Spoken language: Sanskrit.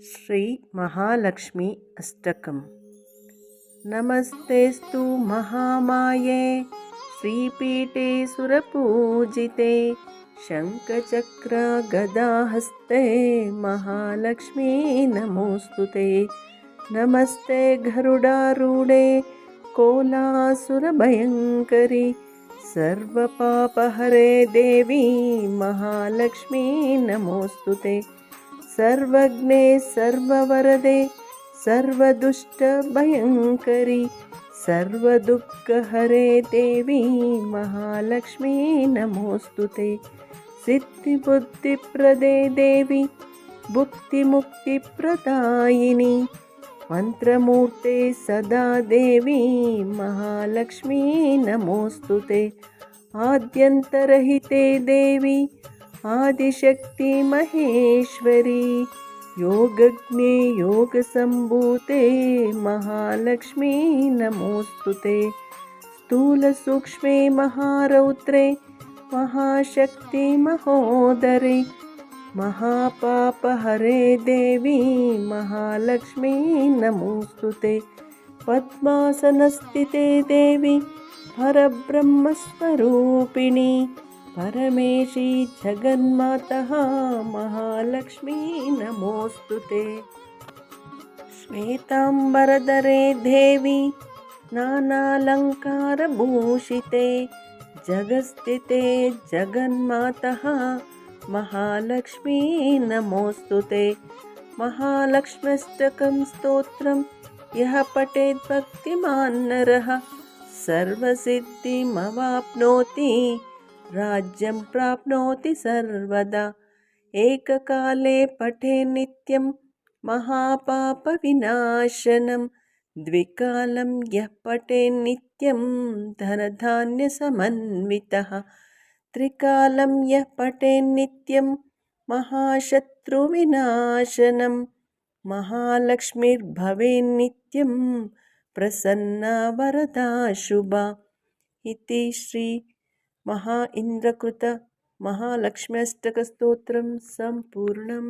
श्री महालक्ष्मी अष्टकम्। नमस्तेस्तु महामाये श्रीपीठे सुरपूजिते शङ्खचक्र गदाहस्ते महालक्ष्मी नमोस्तुते। नमस्ते गरुडारूढे कोलासुरभयङ्करी सर्वपापहरे देवी महालक्ष्मी नमोस्तुते। सर्वज्ञे सर्ववरदे सर्वदुष्टभयङ्करी सर्वदुःखहरे देवी महालक्ष्मी नमोस्तुते। सिद्धिबुद्धिप्रदे देवी भुक्तिमुक्तिप्रदायिनी मंत्रमूर्ते सदा देवी महालक्ष्मी नमोस्तुते। आद्यन्तरहिते देवी आदिशक्ति महेश्वरी योगज्ञे योगसम्भूते महालक्ष्मी नमोस्तुते। स्थूलसूक्ष्मे महारौद्रे महाशक्ति महोदरे महापापहरे देवी महालक्ष्मी नमोस्तुते। पद्मासनस्थिते देवी परब्रह्मस्वरूपिणी परमेशी जगन्मातः महालक्ष्मी नमोस्तुते। श्वेतांबरधरे देवी नानालङ्कारभूषिते जगत्स्थिते जगन्मातः महालक्ष्मी नमोस्तुते। महालक्ष्म्यष्टकं स्तोत्रं यः पठेत् भक्तिमान् नरः सर्वसिद्धिमवाप्नोति राज्यं प्राप्नोति सर्वदा। एककाले पठे नित्यं महापापविनाशनं द्विकालं यः पठे नित्यं धनधान्यसमन्वितः त्रिकालं यः पठे नित्यं महाशत्रुविनाशनं महालक्ष्मीर्भवेन्नित्यं प्रसन्ना वरदा शुभा। इति श्री महा इंद्रकृत महालक्ष्म्यष्टकस्तोत्रं सम्पूर्णम्।